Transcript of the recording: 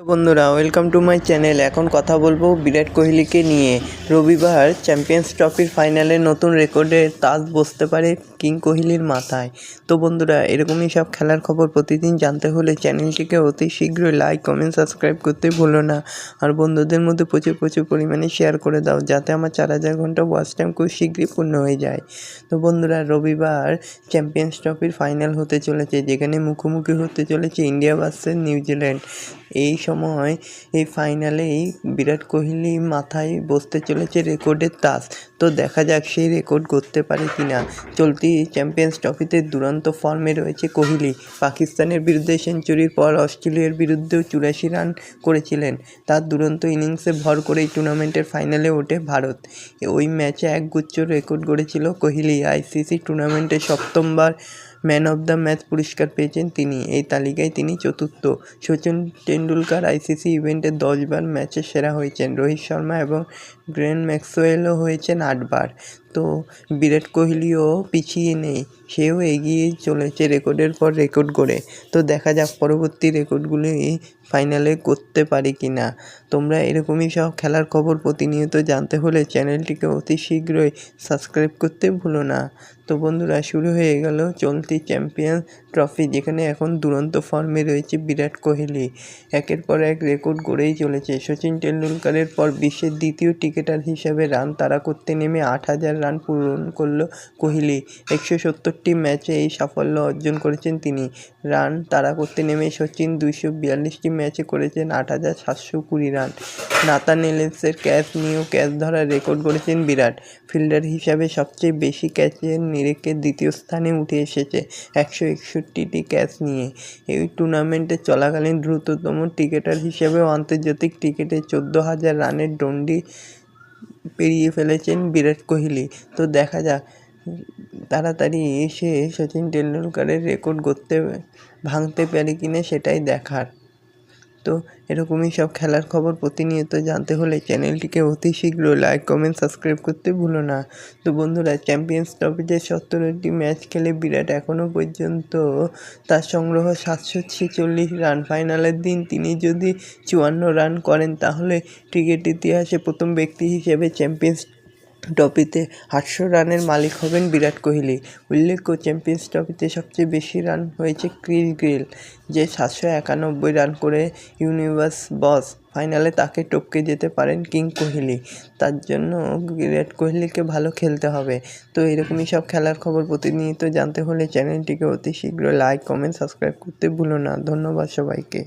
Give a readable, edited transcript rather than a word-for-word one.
বন্ধুরা welcome to my channel. এখন কথা বলবো বিরাট কোহলিকে নিয়ে। রবিবার চ্যাম্পিয়ন্স ট্রফির ফাইনালে নতুন রেকর্ডের তাজ বসতে পারে কিং কোহলির মাথায়। তো বন্ধুরা এরকমই সব খেলার খবর প্রতিদিন জানতে হলে চ্যানেলটিকে অতি শীঘ্রই লাইক কমেন্ট সাবস্ক্রাইব করতে ভুলো না। আর বন্ধুদের মধ্যে প্রচুর পরিমাণে শেয়ার করে দাও যাতে আমার 4000 ঘন্টা ওয়াচ টাইম খুব শীঘ্রই পূর্ণ হয়ে যায়। তো বন্ধুরা রবিবার চ্যাম্পিয়ন্স ট্রফির ফাইনাল হতে চলেছে, যেখানে মুখোমুখি হতে চলেছে ইন্ডিয়া ভার্সেস নিউজিল্যান্ড। এই সময় এই ফাইনালেই বিরাট কোহলি মাথায় বসতে চলেছে রেকর্ডের তাজ। তো দেখা যাক সেই রেকর্ড করতে পারে কিনা। চলতি চ্যাম্পিয়ন্স ট্রফিতে দুরন্ত ফর্মে রয়েছে কোহলি। পাকিস্তানের বিরুদ্ধে সেঞ্চুরির পর অস্ট্রেলিয়ার বিরুদ্ধেও 84 রান করেছিলেন। তার দুরন্ত ইনিংসে ভর করেই টুর্নামেন্টের ফাইনালে ওঠে ভারত। ওই ম্যাচে একগুচ্ছ রেকর্ড গড়েছিল কোহলি। আইসিসি টুর্নামেন্টে সপ্তমবার ম্যান অব দ্য ম্যাচ পুরস্কার পেয়েছেন তিনি। এই তালিকায় তিনি চতুর্থ। সচিন টেন্ডুলকার আইসিসি ইভেন্টে 10 বার ম্যাচের সেরা হয়েছেন। রোহিত শর্মা এবং গ্লেন ম্যাক্সওয়েলও হয়েছেন 8 বার। তো বিরাট কোহলিও পিছিয়ে নেই, সেও এগিয়ে চলেছে রেকর্ডের পর রেকর্ড গড়ে। তো দেখা যাক পরবর্তী রেকর্ডগুলি ফাইনালে করতে পারে কিনা। তোমরা এরকমই সব খেলার খবর প্রতিনিয়ত জানতে হলে চ্যানেলটিকে অতি শীঘ্রই সাবস্ক্রাইব করতে ভুলো না। তো বন্ধুরা শুরু হয়ে গেল চলতি চ্যাম্পিয়ন্স ট্রফি, যেখানে এখন দুরন্ত ফর্মে রয়েছে বিরাট কোহলি। একের পর এক রেকর্ড গড়েই চলেছে। সচিন টেন্ডুলকারের পর বিশ্বের দ্বিতীয় ক্রিকেটার হিসেবে রান তাড়া করতে নেমে 8000 রান পূরণ করল কোহলি। 170টি ম্যাচে এই সাফল্য অর্জন করেছেন তিনি। রান তাড়া করতে নেমে সচিন 242টি ম্যাচে করেছেন 8720 রান। নাথান এলিসের ক্যাচ নিয়েও ক্যাচ ধরার রেকর্ড গড়েছেন বিরাট। ফিল্ডার হিসাবে সবচেয়ে বেশি ক্যাচের নিরিখে দ্বিতীয় স্থানে উঠে এসেছে 161টি ক্যাচ নিয়ে। এই টুর্নামেন্টে চলাকালীন দ্রুততম ক্রিকেটার হিসেবেও আন্তর্জাতিক ক্রিকেটে 14,000 রানের গণ্ডি পেরিয়ে ফেলেছেন বিরাট কোহলি। তো দেখা যাক তাড়াতাড়ি এসে সচিন টেন্ডুলকারের রেকর্ড ভাঙতে পারে কিনা, সেটাই দেখার। তো এরকমই সব খেলার খবর প্রতিনিয়ত জানতে হলে চ্যানেলটিকে অতি শীঘ্র লাইক কমেন্ট সাবস্ক্রাইব করতে ভুলো না। তো বন্ধুরা চ্যাম্পিয়ন্স ট্রফিতে 17টি ম্যাচ খেলে বিরাট এখনও পর্যন্ত তার সংগ্রহ 746 রান। ফাইনালের দিন তিনি যদি 54 রান করেন তাহলে ক্রিকেট ইতিহাসে প্রথম ব্যক্তি হিসেবে চ্যাম্পিয়ন্স ট্রফিতে 800 রানের মালিক হবেন বিরাট কোহলি। উল্লেখ্য চ্যাম্পিয়ন্স ট্রফিতে সবচেয়ে বেশি রান হয়েছে ক্রিস গেল, যে 791 রান করে ইউনিভার্স বস। ফাইনালে তাকে টপকে যেতে পারেন কিং কোহলি। তার জন্য বিরাট কোহলিকে ভালো খেলতে হবে। তো এরকমই সব খেলার খবর প্রতিনিয়ত জানতে হলে চ্যানেলটিকে অতি শীঘ্র লাইক কমেন্ট সাবস্ক্রাইব করতে ভুলো না। ধন্যবাদ সবাইকে।